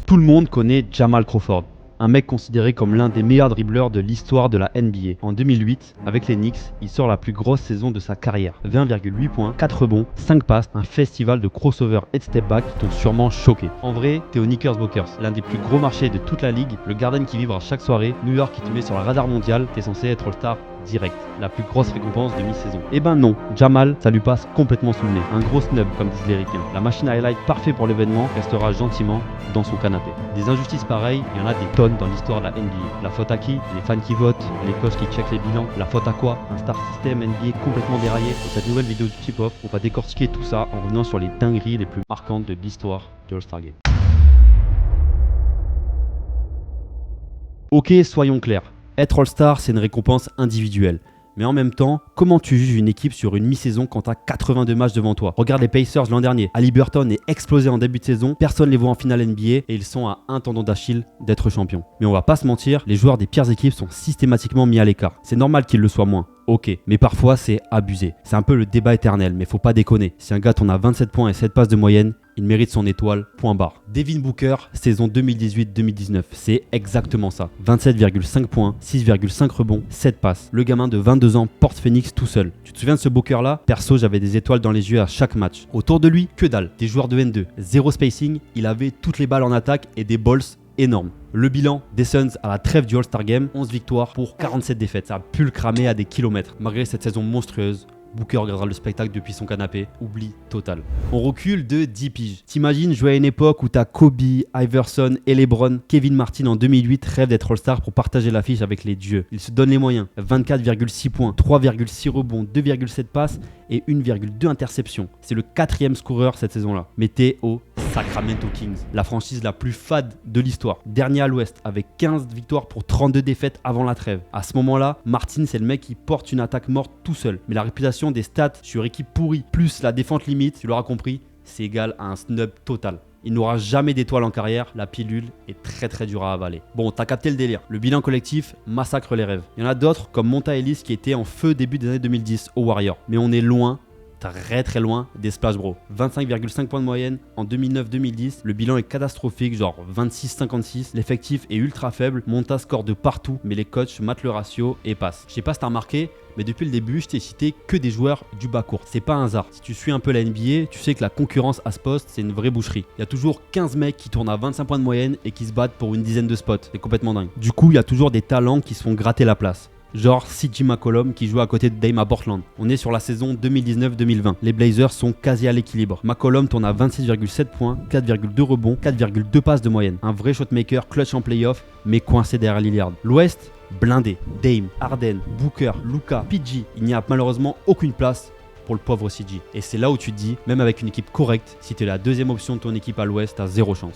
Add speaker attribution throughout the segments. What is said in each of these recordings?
Speaker 1: Tout le monde connaît Jamal Crawford, un mec considéré comme l'un des meilleurs dribbleurs de l'histoire de la NBA. En 2008, avec les Knicks, il sort la plus grosse saison de sa carrière. 20,8 points, 4 rebonds, 5 passes, un festival de crossover et de step back qui t'ont sûrement choqué. En vrai, t'es aux Knickerbockers, l'un des plus gros marchés de toute la ligue, le Garden qui vibre à chaque soirée, New York qui te met sur le radar mondial, t'es censé être All-Star direct, la plus grosse récompense de mi-saison. Eh ben non, Jamal, ça lui passe complètement sous le nez. Un gros snub, comme disent les ricains. La machine highlight parfait pour l'événement restera gentiment dans son canapé. Des injustices pareilles, il y en a des tonnes dans l'histoire de la NBA. La faute à qui? Les fans qui votent, les coachs qui checkent les bilans. La faute à quoi? Un star system NBA complètement déraillé. Dans cette nouvelle vidéo du tip-off, on va décortiquer tout ça en revenant sur les dingueries les plus marquantes de l'histoire de All-Star Game. Ok, soyons clairs. Être All-Star, c'est une récompense individuelle. Mais en même temps, comment tu juges une équipe sur une mi-saison quand t'as 82 matchs devant toi? Regarde les Pacers l'an dernier. Haliburton est explosé en début de saison, personne les voit en finale NBA et ils sont à un tendon d'Achille d'être champions. Mais on va pas se mentir, les joueurs des pires équipes sont systématiquement mis à l'écart. C'est normal qu'ils le soient moins. Ok, mais parfois c'est abusé. C'est un peu le débat éternel, mais faut pas déconner. Si un gars tourne à 27 points et 7 passes de moyenne, il mérite son étoile, point barre. Devin Booker, saison 2018-2019, c'est exactement ça. 27,5 points, 6,5 rebonds, 7 passes. Le gamin de 22 ans porte Phoenix tout seul. Tu te souviens de ce Booker là? Perso, j'avais des étoiles dans les yeux à chaque match. Autour de lui, que dalle. Des joueurs de N2, zéro spacing, il avait toutes les balles en attaque et des balls énormes. Le bilan des Suns à la trêve du All-Star Game, 11 victoires pour 47 défaites. Ça a pu le cramer à des kilomètres. Malgré cette saison monstrueuse, Booker regardera le spectacle depuis son canapé, oubli total. On recule de 10 piges. T'imagines jouer à une époque où t'as Kobe, Iverson et LeBron. Kevin Martin en 2008 rêve d'être All-Star pour partager l'affiche avec les dieux. Il se donne les moyens. 24,6 points, 3,6 rebonds, 2,7 passes et 1,2 interceptions. C'est le 4e scoreur cette saison-là. Mais t'es au Sacramento Kings, la franchise la plus fade de l'histoire. Dernier à l'ouest avec 15 victoires pour 32 défaites avant la trêve. À ce moment-là, Martin c'est le mec qui porte une attaque morte tout seul. Mais la réputation des stats sur équipe pourrie plus la défense limite, tu l'auras compris, c'est égal à un snub total. Il n'aura jamais d'étoile en carrière, la pilule est très dure à avaler. Bon, t'as capté le délire. Le bilan collectif massacre les rêves. Il y en a d'autres comme Monta Ellis qui était en feu début des années 2010 aux Warriors. Mais on est loin, très loin des Splash Bros. 25,5 points de moyenne en 2009-2010. Le bilan est catastrophique, genre 26-56. L'effectif est ultra faible. Monta score de partout, mais les coachs matent le ratio et passent. Je sais pas si t'as remarqué, mais depuis le début, je t'ai cité que des joueurs du bas court. C'est pas un hasard. Si tu suis un peu la NBA, tu sais que la concurrence à ce poste, c'est une vraie boucherie. Il y a toujours 15 mecs qui tournent à 25 points de moyenne et qui se battent pour une dizaine de spots. C'est complètement dingue. Du coup, il y a toujours des talents qui se font gratter la place. Genre CJ McCollum qui joue à côté de Dame à Portland. On est sur la saison 2019-2020. Les Blazers sont quasi à l'équilibre. McCollum tourne à 26,7 points, 4,2 rebonds, 4,2 passes de moyenne. Un vrai shotmaker clutch en playoff, mais coincé derrière Lillard. L'Ouest, blindé. Dame, Harden, Booker, Luka, PG. Il n'y a malheureusement aucune place pour le pauvre CJ. Et c'est là où tu te dis, même avec une équipe correcte, si tu es la deuxième option de ton équipe à l'Ouest, t'as zéro chance.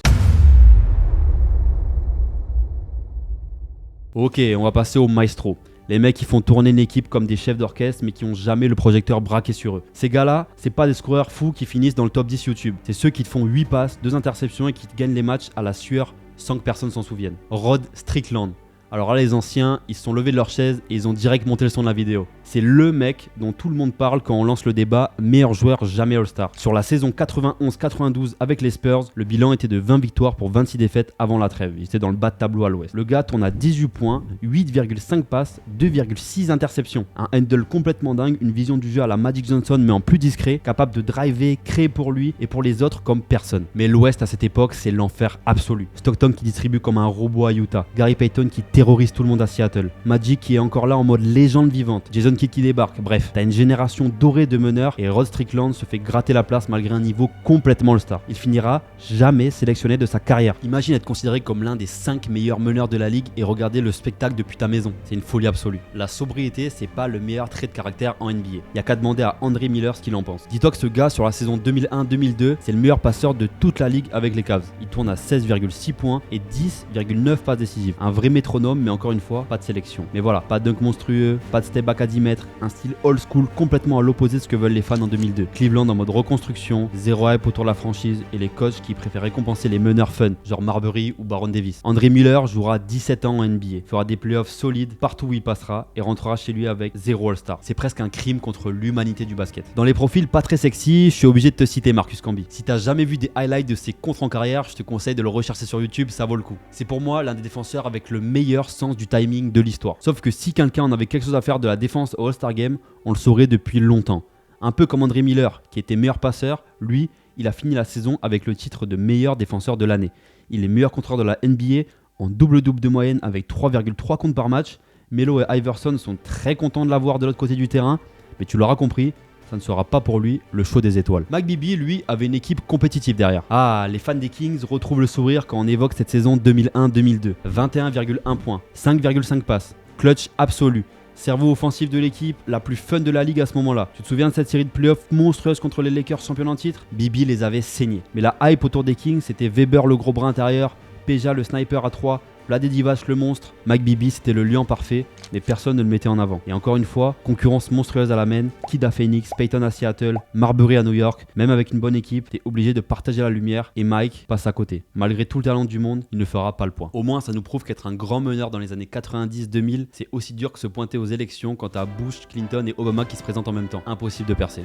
Speaker 1: Ok, on va passer au maestro. Les mecs qui font tourner une équipe comme des chefs d'orchestre mais qui ont jamais le projecteur braqué sur eux. Ces gars-là, c'est pas des scoreurs fous qui finissent dans le top 10 YouTube. C'est ceux qui te font 8 passes, 2 interceptions et qui te gagnent les matchs à la sueur sans que personne s'en souvienne. Rod Strickland. Alors là, les anciens, ils se sont levés de leur chaise et ils ont direct monté le son de la vidéo. C'est le mec dont tout le monde parle quand on lance le débat meilleur joueur jamais All-Star. Sur la saison 91-92 avec les Spurs, le bilan était de 20 victoires pour 26 défaites avant la trêve. Il était dans le bas de tableau à l'ouest. Le gars tourne à 18 points, 8,5 passes, 2,6 interceptions. Un handle complètement dingue, une vision du jeu à la Magic Johnson mais en plus discret, capable de driver, créer pour lui et pour les autres comme personne. Mais l'ouest à cette époque, c'est l'enfer absolu. Stockton qui distribue comme un robot à Utah. Gary Payton qui terrorise tout le monde à Seattle. Magic qui est encore là en mode légende vivante. Jason Kidd qui débarque. Bref, t'as une génération dorée de meneurs et Rod Strickland se fait gratter la place malgré un niveau complètement All-Star. Il finira jamais sélectionné de sa carrière. Imagine être considéré comme l'un des 5 meilleurs meneurs de la ligue et regarder le spectacle depuis ta maison. C'est une folie absolue. La sobriété, c'est pas le meilleur trait de caractère en NBA. Y a qu'à demander à André Miller ce qu'il en pense. Dis-toi que ce gars sur la saison 2001-2002, c'est le meilleur passeur de toute la ligue avec les Cavs. Il tourne à 16,6 points et 10,9 passes décisives. Un vrai métronome, mais encore une fois, pas de sélection. Mais voilà, pas de dunk monstrueux, pas de step back à 10 mètres. périmètre, un style old school complètement à l'opposé de ce que veulent les fans en 2002. Cleveland en mode reconstruction, zéro hype autour de la franchise et les coachs qui préfèrent récompenser les meneurs fun, genre Marbury ou Baron Davis. André Miller jouera 17 ans en NBA, fera des playoffs solides partout où il passera et rentrera chez lui avec 0 All-Star. C'est presque un crime contre l'humanité du basket. Dans les profils pas très sexy, je suis obligé de te citer Marcus Camby. Si t'as jamais vu des highlights de ses contres en carrière, je te conseille de le rechercher sur YouTube, ça vaut le coup. C'est pour moi l'un des défenseurs avec le meilleur sens du timing de l'histoire. Sauf que si quelqu'un en avait quelque chose à faire de la défense au All-Star Game, on le saurait depuis longtemps. Un peu comme André Miller, qui était meilleur passeur, lui, il a fini la saison avec le titre de meilleur défenseur de l'année. Il est meilleur contreur de la NBA en double-double de moyenne avec 3,3 comptes par match. Melo et Iverson sont très contents de l'avoir de l'autre côté du terrain, mais tu l'auras compris, ça ne sera pas pour lui le show des étoiles. McBibby, lui, avait une équipe compétitive derrière. Ah, les fans des Kings retrouvent le sourire quand on évoque cette saison 2001-2002. 21,1 points, 5,5 passes, clutch absolu. Cerveau offensif de l'équipe, la plus fun de la ligue à ce moment-là. Tu te souviens de cette série de playoffs monstrueuse contre les Lakers champions en titre? Bibi les avait saignés. Mais la hype autour des Kings, c'était Weber le gros bras intérieur, Peja le sniper à 3, Vlade Divac le monstre. McBibby c'était le lion parfait, mais personne ne le mettait en avant. Et encore une fois, concurrence monstrueuse à la main, Kidd à Phoenix, Peyton à Seattle, Marbury à New York. Même avec une bonne équipe, t'es obligé de partager la lumière et Mike passe à côté. Malgré tout le talent du monde, il ne fera pas le point. Au moins, ça nous prouve qu'être un grand meneur dans les années 90-2000, c'est aussi dur que se pointer aux élections quand t'as Bush, Clinton et Obama qui se présentent en même temps. Impossible de percer.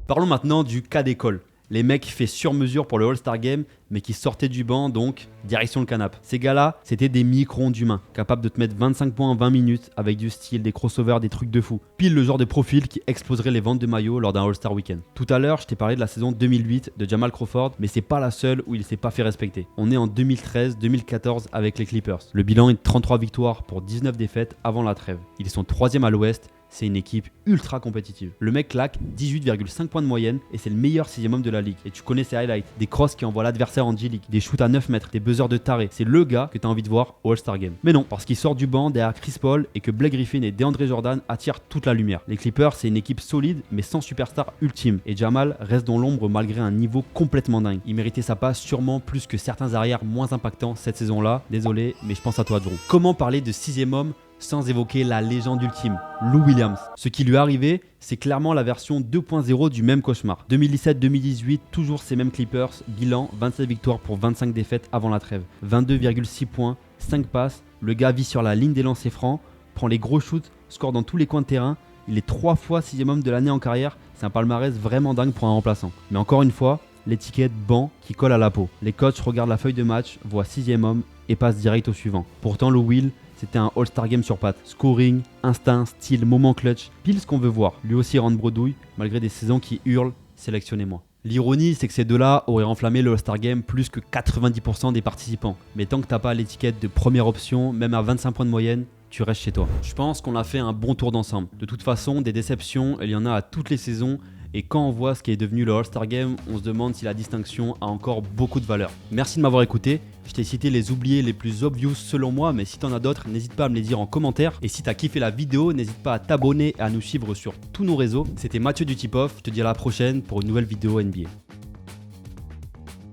Speaker 1: Parlons maintenant du cas d'école. Les mecs faits sur mesure pour le All-Star Game, mais qui sortaient du banc, donc direction le canapé. Ces gars-là, c'était des microns d'humains, capables de te mettre 25 points en 20 minutes avec du style, des crossovers, des trucs de fou. Pile le genre de profil qui exploserait les ventes de maillots lors d'un All-Star Weekend. Tout à l'heure, je t'ai parlé de la saison 2008 de Jamal Crawford, mais c'est pas la seule où il s'est pas fait respecter. On est en 2013-2014 avec les Clippers. Le bilan est de 33 victoires pour 19 défaites avant la trêve. Ils sont 3e à l'Ouest. C'est une équipe ultra compétitive. Le mec claque 18,5 points de moyenne et c'est le meilleur 6e homme de la ligue. Et tu connais ses highlights, des crosses qui envoient l'adversaire en G-League, des shoots à 9 mètres, des buzzers de taré. C'est le gars que tu as envie de voir au All-Star Game. Mais non, parce qu'il sort du banc derrière Chris Paul et que Blake Griffin et DeAndre Jordan attirent toute la lumière. Les Clippers, c'est une équipe solide mais sans superstar ultime. Et Jamal reste dans l'ombre malgré un niveau complètement dingue. Il méritait sa passe sûrement plus que certains arrières moins impactants cette saison-là. Désolé, mais je pense à toi, Drew. Comment parler de 6e homme sans évoquer la légende ultime, Lou Williams. Ce qui lui est arrivé, c'est clairement la version 2.0 du même cauchemar. 2017-2018, toujours ces mêmes Clippers, bilan 27 victoires pour 25 défaites avant la trêve. 22,6 points, 5 passes, le gars vit sur la ligne des lancers francs, prend les gros shoots, score dans tous les coins de terrain, il est 3 fois 6e homme de l'année en carrière, c'est un palmarès vraiment dingue pour un remplaçant. Mais encore une fois, l'étiquette banc qui colle à la peau. Les coachs regardent la feuille de match, voient 6e homme et passent direct au suivant. Pourtant, Lou Will, c'était un All-Star Game sur pattes. Scoring, instinct, style, moment clutch, pile ce qu'on veut voir. Lui aussi rentre bredouille, malgré des saisons qui hurlent « sélectionnez-moi ». L'ironie, c'est que ces deux-là auraient enflammé le All-Star Game plus que 90% des participants. Mais tant que t'as pas l'étiquette de première option, même à 25 points de moyenne, tu restes chez toi. Je pense qu'on a fait un bon tour d'ensemble. De toute façon, des déceptions, il y en a à toutes les saisons. Et quand on voit ce qui est devenu le All-Star Game, on se demande si la distinction a encore beaucoup de valeur. Merci de m'avoir écouté. Je t'ai cité les oubliés les plus obvious selon moi, mais si t'en as d'autres, n'hésite pas à me les dire en commentaire. Et si t'as kiffé la vidéo, n'hésite pas à t'abonner et à nous suivre sur tous nos réseaux. C'était Mathieu du Tip-Off. Je te dis à la prochaine pour une nouvelle vidéo NBA.